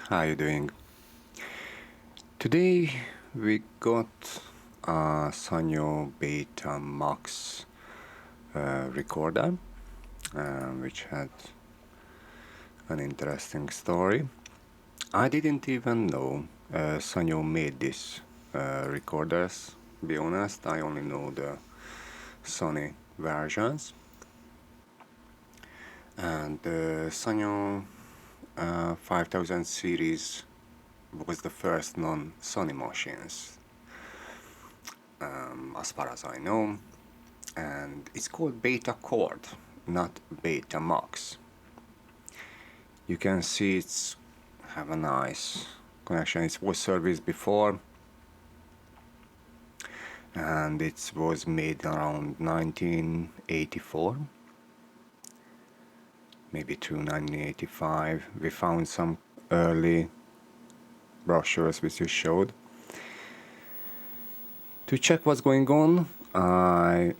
How you doing? Today we got a Sanyo Betamax recorder, which had an interesting story. I didn't even know Sanyo made these recorders. To be honest, I only know the Sony versions. And the Sanyo 5000 series was the first non-Sony machines, as far as I know, and it's called Betacord, not Betamax. You can see it's have a nice connection. It was serviced before, and it was made around 1984, maybe to 1985. We found some early brochures which you showed. To check what's going on, I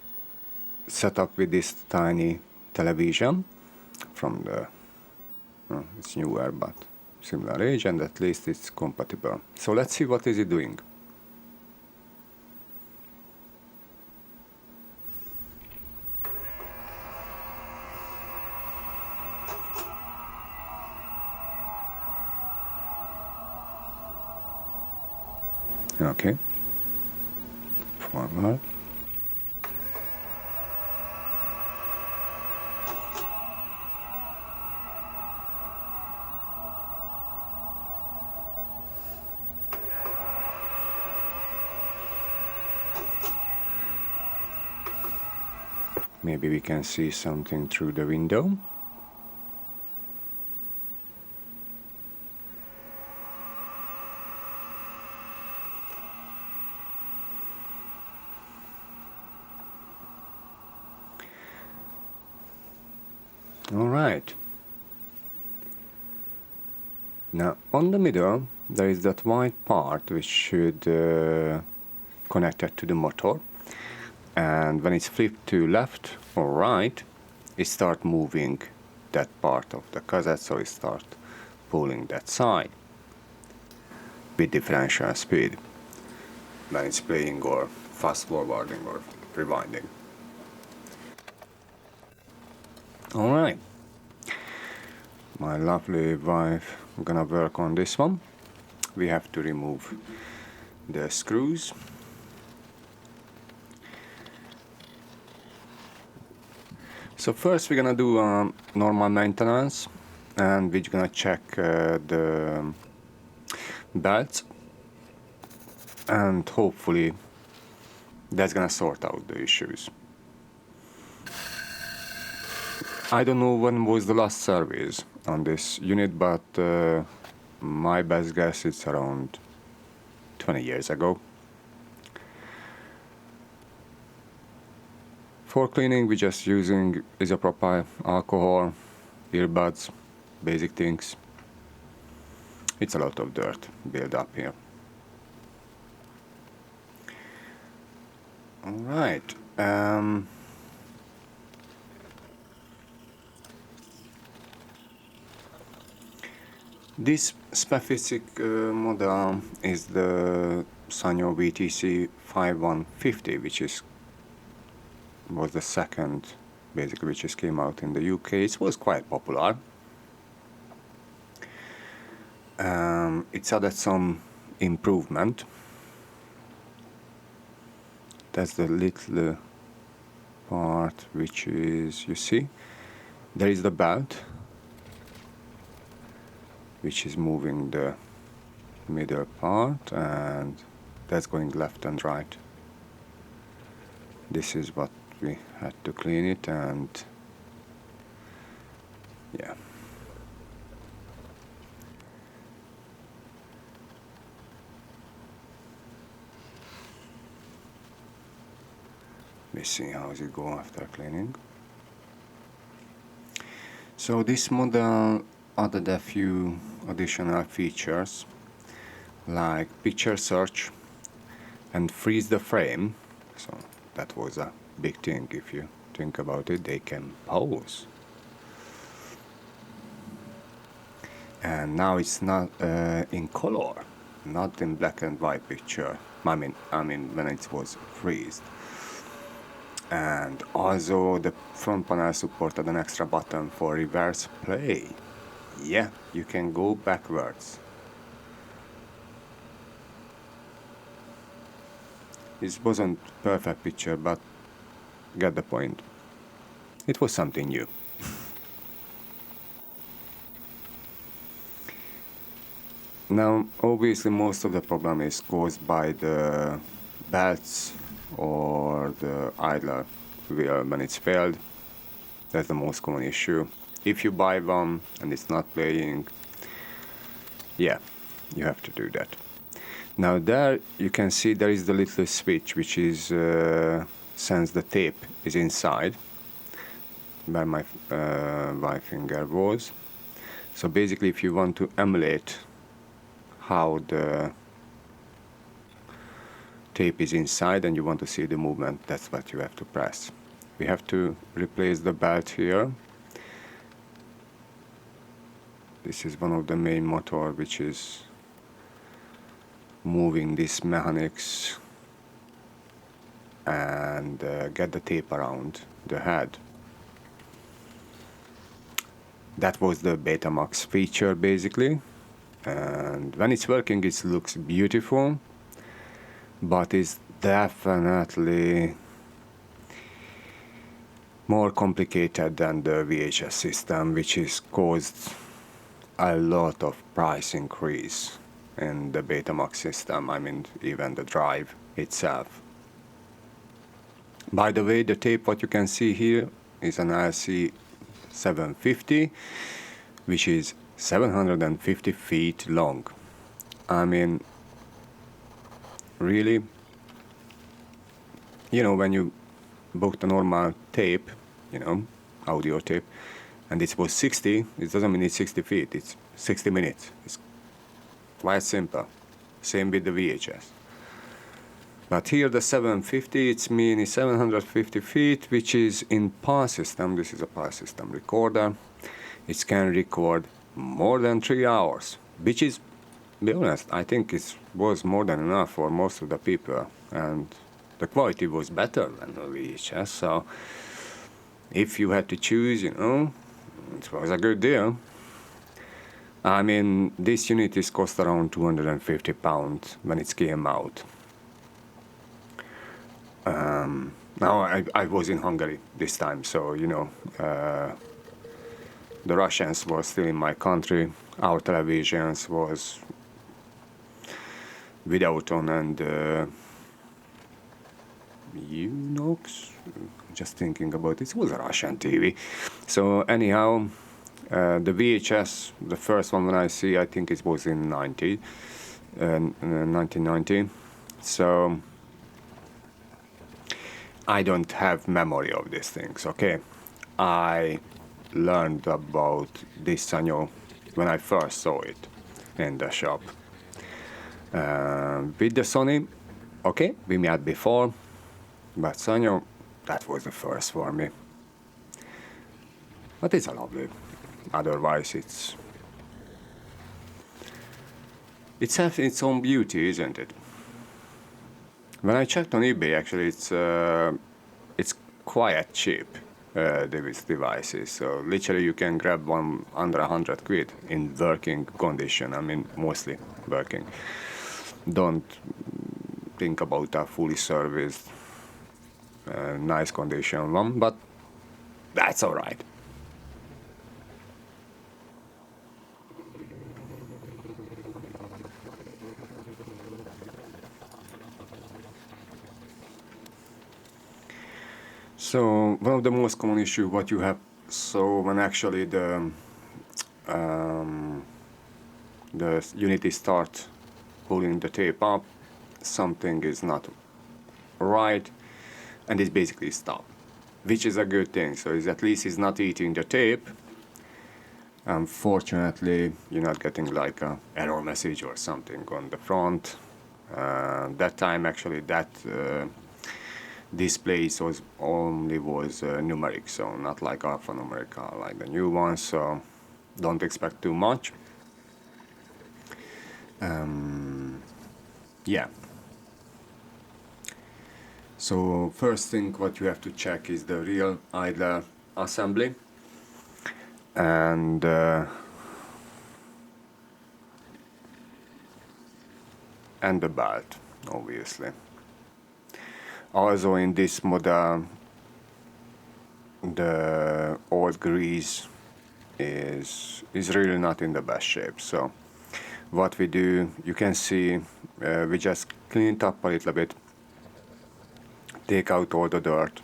set up with this tiny television from the, it's newer but similar age, and at least it's compatible. So let's see what is it doing. Okay, forward. Maybe we can see something through the window. All right. Now on the middle there is that white part which should connect it to the motor, and when it's flipped to left or right, it starts moving that part of the cassette, so it starts pulling that side with differential speed when it's playing or fast forwarding or rewinding. All right. My lovely wife gonna work on this one. We have to remove the screws. So first we're gonna do normal maintenance, and we're gonna check the belts, and hopefully that's gonna sort out the issues. I don't know when was the last service on this unit, but my best guess is around 20 years ago. For cleaning, we're just using isopropyl alcohol, earbuds, basic things. It's a lot of dirt built up here. All right. This specific model is the Sanyo VTC-5150, which was the second, basically, which just came out in the UK. It was quite popular. It's added some improvement. That's the little part which is, you see, there is the belt which is moving the middle part, and that's going left and right. This is what we had to clean it, and yeah. Let's see how it go after cleaning. So this model added a few additional features like picture search and freeze the frame. So that was a big thing. If you think about it, they can pause. and now it's not in color, not in black and white picture. I mean when it was freezed. And also the front panel supported an extra button for reverse play. Yeah, you can go backwards. It wasn't perfect picture, but get the point. It was something new. Now, obviously, most of the problem is caused by the belts or the idler wheel when it's failed. That's the most common issue. If you buy one and it's not playing, yeah, you have to do that. Now there you can see there is the little switch which is since the tape is inside where my finger was. So basically, if you want to emulate how the tape is inside and you want to see the movement, that's what you have to press. We have to replace the belt here. This is one of the main motor which is moving these mechanics and get the tape around the head. That was the Betamax feature basically, and when it's working it looks beautiful, but it's definitely more complicated than the VHS system, which has caused a lot of price increase in the Betamax system. I mean, even the drive itself. By the way, the tape what you can see here is an LC 750, which is 750 feet long. I mean, really, you know, when you booked a normal tape, you know, audio tape, and it was 60, it doesn't mean it's 60 feet, it's 60 minutes. It's quite simple. Same with the VHS. But here the 750, it's meaning 750 feet, which is in PAL system. This is a PAL system recorder. It can record more than 3 hours, which is, to be honest, I think it was more than enough for most of the people. And the quality was better than the VHS. So if you had to choose, you know, it was a good deal. I mean, this unit is cost around £250 when it came out. Now I was in Hungary this time, so you know, the Russians were still in my country. Our televisions was without on and Unox. Just thinking about it, it was a Russian TV. So anyhow, the VHS, the first one when I see, I think it was in 1990. So I don't have memory of these things, okay? I learned about this Sanyo when I first saw it in the shop. With the Sony, okay, we met before, but Sanyo, that was the first for me. But it's a lovely. Otherwise, it has its own beauty, isn't it? When I checked on eBay, actually, it's quite cheap, these devices. So literally, you can grab one under 100 quid in working condition. I mean, mostly working. Don't think about a fully serviced, nice condition one, but that's all right. So one of the most common issue what you have, so when actually the unit start pulling the tape up, something is not right, and it basically stop, which is a good thing. So at least it's not eating the tape. Unfortunately, you're not getting like a error message or something on the front. That time actually that display was only numeric, so not like alphanumeric like the new ones, so don't expect too much. Yeah. So first thing what you have to check is the real idler assembly, and the belt, obviously. Also in this model, the old grease is really not in the best shape. So what we do, you can see, we just clean it up a little bit, take out all the dirt,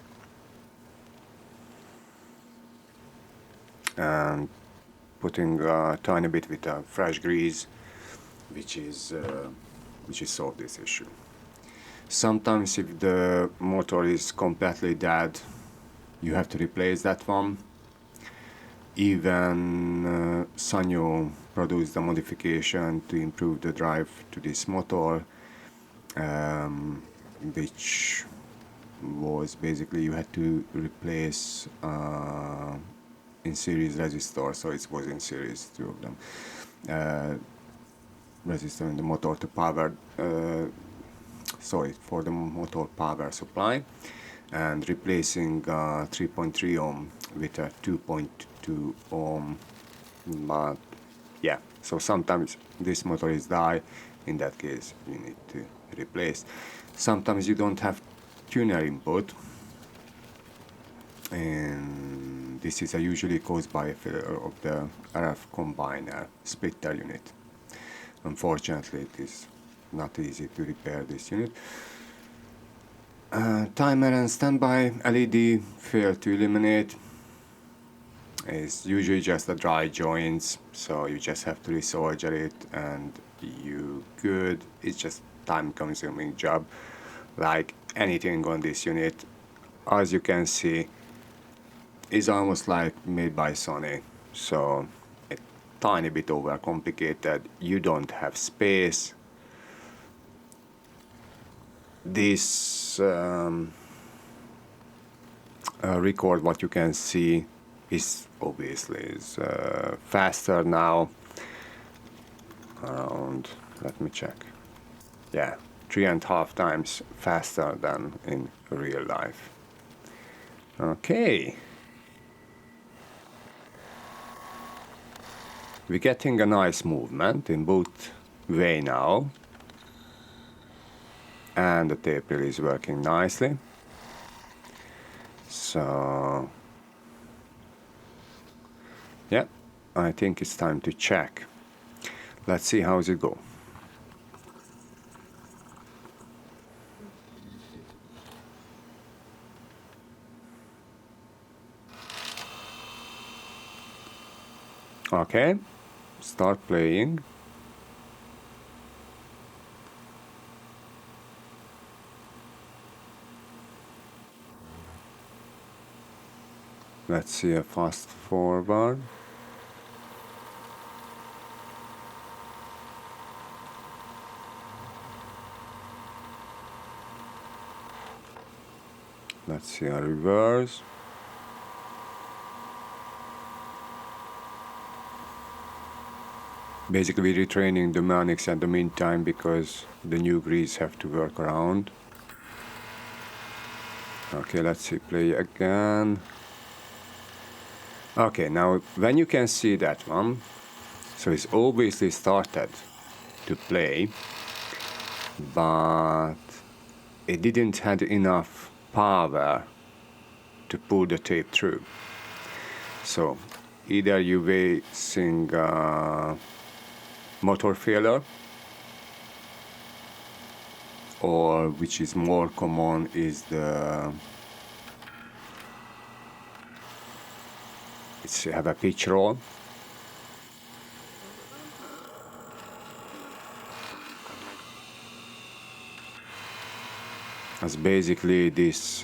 and putting a tiny bit with a fresh grease, which is solve this issue. Sometimes if the motor is completely dead, you have to replace that one. Even Sanyo produced a modification to improve the drive to this motor, which was basically you had to replace in series resistor, so it was in series, two of them, resistor in the motor to power, for the motor power supply, and replacing 3.3 ohm with a 2.2 ohm. But yeah, so sometimes this motor is die, in that case you need to replace. Sometimes you don't have tuner input, and this is usually caused by a failure of the RF combiner splitter unit. Unfortunately, it is not easy to repair this unit. Timer and standby LED fail to illuminate. It's usually just the dry joints, so you just have to resolder it and you good. It's just time-consuming job, like anything on this unit. As you can see, is almost like made by Sony, so a tiny bit overcomplicated. You don't have space. This record, what you can see, is obviously faster now. Around, let me check. Yeah, 3.5 times faster than in real life. Okay. We're getting a nice movement in both way now, and the tape reel is working nicely. So yeah, I think it's time to check. Let's see how's it go. Okay, start playing. Let's see a fast forward. Let's see a reverse. Basically retraining the mechanics at the meantime because the new grease have to work around. Okay, let's see, play again. Okay, now when you can see that one, so it's obviously started to play, but it didn't have enough power to pull the tape through. So either you're facing motor failure, or which is more common is have a pitch roll. As basically this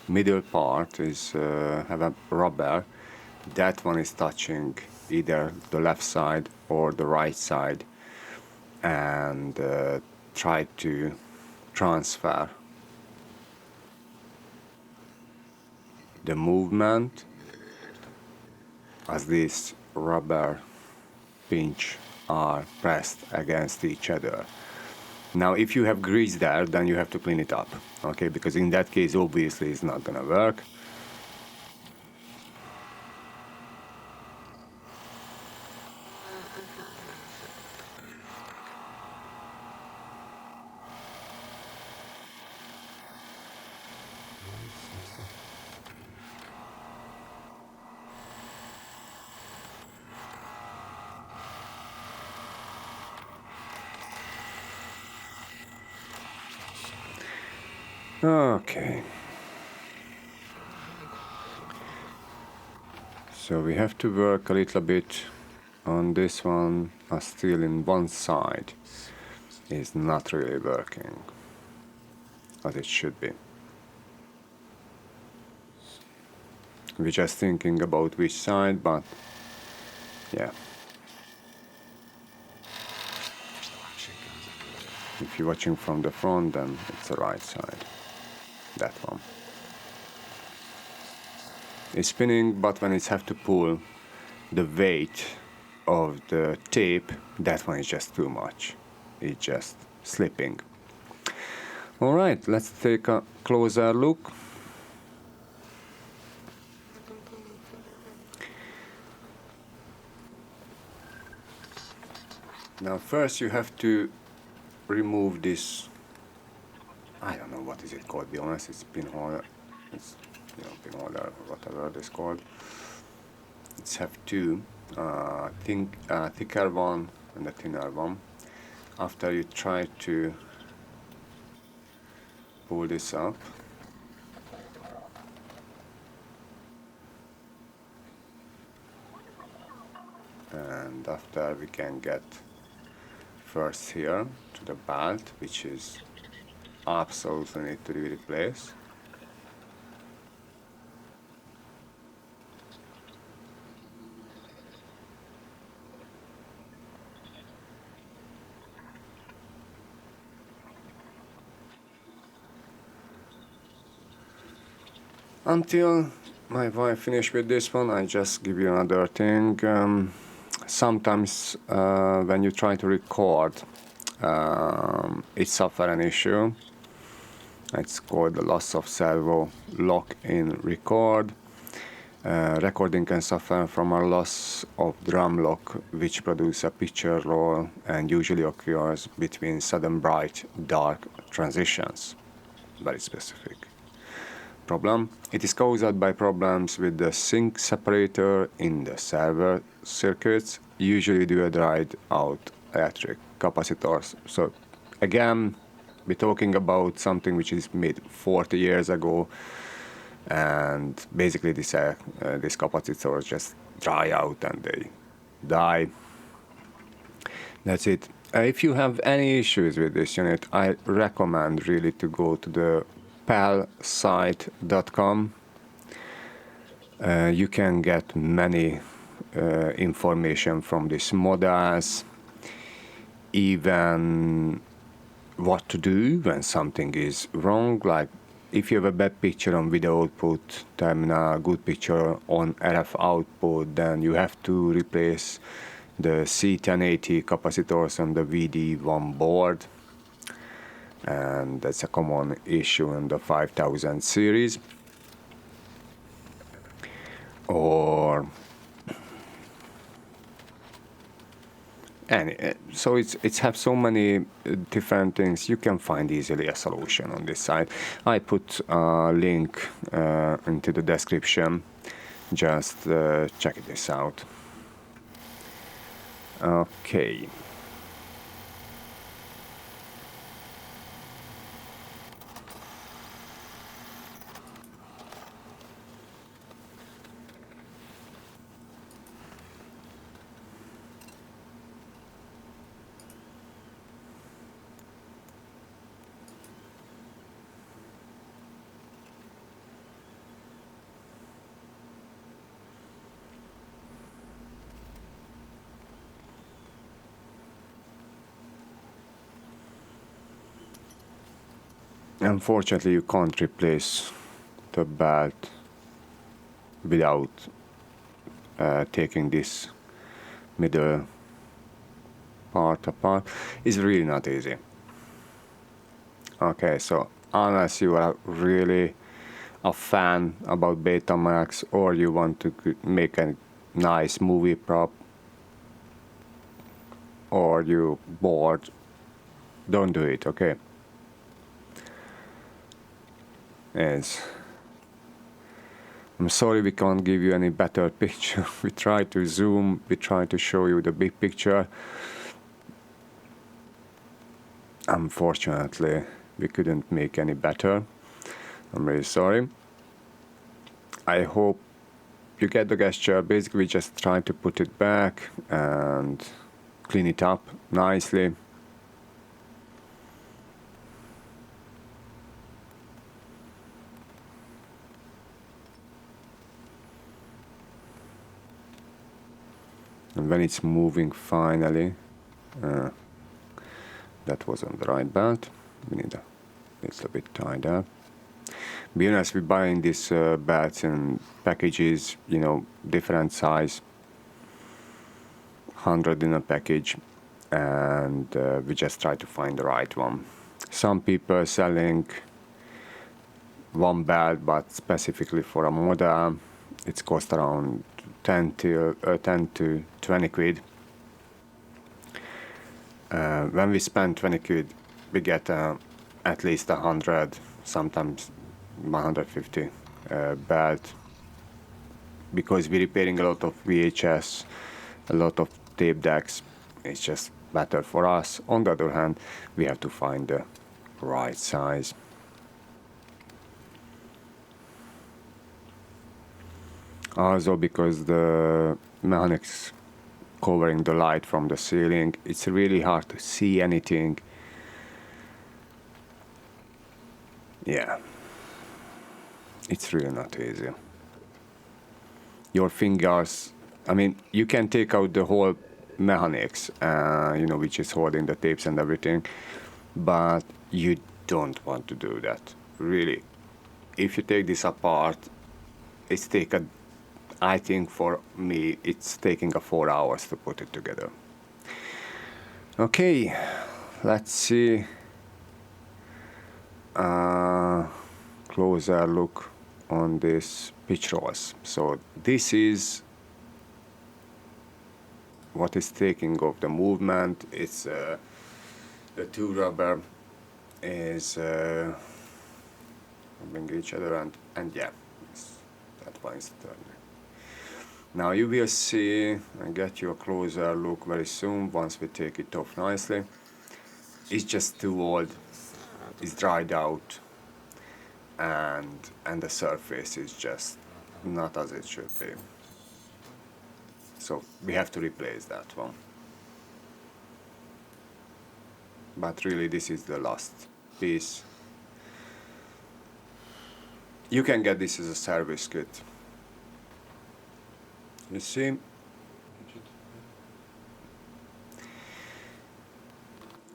middle part is have a rubber. That one is touching either the left side or the right side, and try to transfer the movement as this rubber pinch are pressed against each other. Now if you have grease there, then you have to clean it up, okay, because in that case obviously it's not gonna work. Okay. So we have to work a little bit on this one, still in one side is not really working as it should be. We're just thinking about which side, but yeah. If you're watching from the front, then it's the right side. That one. It's spinning, but when it's have to pull the weight of the tape, that one is just too much. It's just slipping. All right, let's take a closer look. Now first you have to remove this, I don't know what is it called, to be honest, it's pinhole, it's, you know, pinhole or whatever it is called. It's have two, thicker one and a thinner one. After you try to pull this up, and after we can get first here to the belt, which is absolutely need to be replaced. Until my wife finished with this one, I just give you another thing. Sometimes when you try to record, it suffers an issue. It's called the loss of servo lock in record. Recording can suffer from a loss of drum lock, which produces a picture roll and usually occurs between sudden bright dark transitions. Very specific problem. It is caused by problems with the sync separator in the server circuits, usually due to dried out electric capacitors. So again, we're talking about something which is made 40 years ago, and basically these capacitors just dry out and they die. That's it. If you have any issues with this unit, I recommend really to go to the palsite.com. You can get many information from these models, even what to do when something is wrong, like if you have a bad picture on video output terminal, good picture on RF output, then you have to replace the C1080 capacitors on the VD1 board, and that's a common issue in the 5000 series. Or so it's have so many different things. You can find easily a solution on this site. I put a link into the description. Just check this out. Okay. Unfortunately, you can't replace the belt without taking this middle part apart is really not easy. Okay, so unless you are really a fan about Betamax or you want to make a nice movie prop or you bored, don't do it, okay? Yes. I'm sorry we can't give you any better picture. We try to zoom, we try to show you the big picture. Unfortunately, we couldn't make any better. I'm really sorry. I hope you get the gesture. Basically, we just try to put it back and clean it up nicely. And when it's moving finally, that wasn't the right belt. We need a little bit tied up. Be honest, we're buying these belts in packages, you know, different size, 100 in a package, and we just try to find the right one. Some people are selling one belt, but specifically for a model, it's cost around 10 to 20 quid. When we spend 20 quid, we get at least 100, sometimes 150 belt, because we're repairing a lot of VHS, a lot of tape decks. It's just better for us. On the other hand, we have to find the right size. Also, because the mechanics covering the light from the ceiling, it's really hard to see anything. Yeah, it's really not easy. Your fingers, I mean, you can take out the whole mechanics, you know, which is holding the tapes and everything, but you don't want to do that, really. If you take this apart, it's I think for me, it's taking 4 hours to put it together. Okay, let's see. Closer look on these pitch rolls. So this is what is taking off the movement. It's the two rubber is rubbing each other, and yeah, that one is turning. Now you will see and get you a closer look very soon once we take it off nicely. It's just too old, it's dried out, and the surface is just not as it should be. So we have to replace that one. But really this is the last piece. You can get this as a service kit. You see?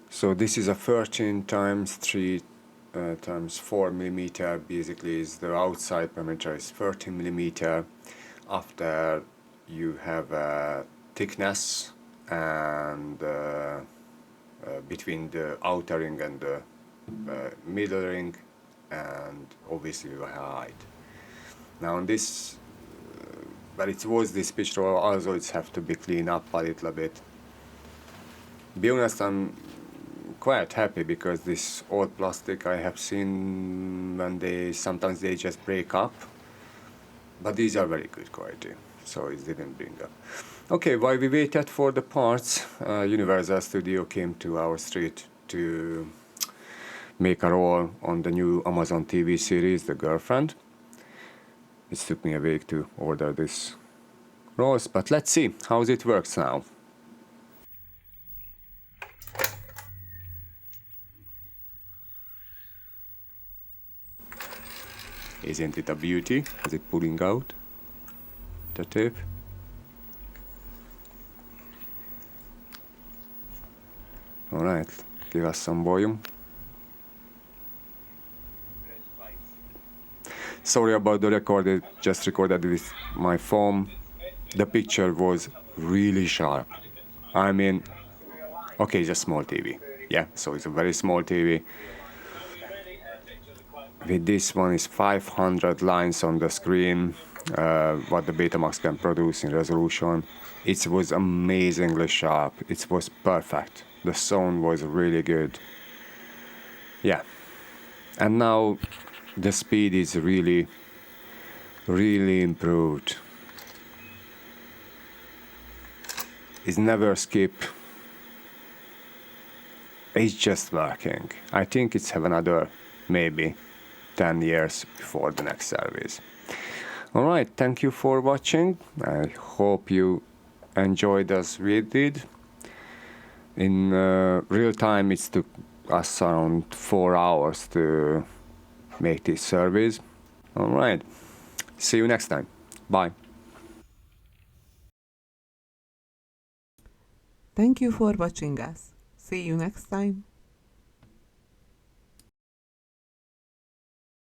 So this is a 13 times 3 times 4 millimeter. Basically, is the outside perimeter is 13 millimeter. After you have a thickness and between the outer ring and the middle ring, and obviously the height. Now on this, but it was this pitch roll, also it's have to be cleaned up a little bit. Be honest, I'm quite happy because this old plastic I have seen when sometimes they just break up, but these are very good quality, so it didn't bring up. Okay, while we waited for the parts, Universal Studio came to our street to make a roll on the new Amazon TV series, The Girlfriend. It took me a week to order this rolls, but let's see how it works now. Isn't it a beauty? Is it pulling out the tape? Alright, give us some volume. Sorry about the record, it just recorded with my phone. The picture was really sharp. I mean, Okay, it's a small TV. Yeah, so it's a very small TV. With this one is 500 lines on the screen, what the Betamax can produce in resolution. It was amazingly sharp. It was perfect. The sound was really good. Yeah. And now the speed is really improved. It's never skip. It's just working. I think it's have another maybe 10 years before the next service. Alright, thank you for watching. I hope you enjoyed as we did. In real time it took us around 4 hours to make this service. Alright, see you next time. Bye. Thank you for watching us. See you next time.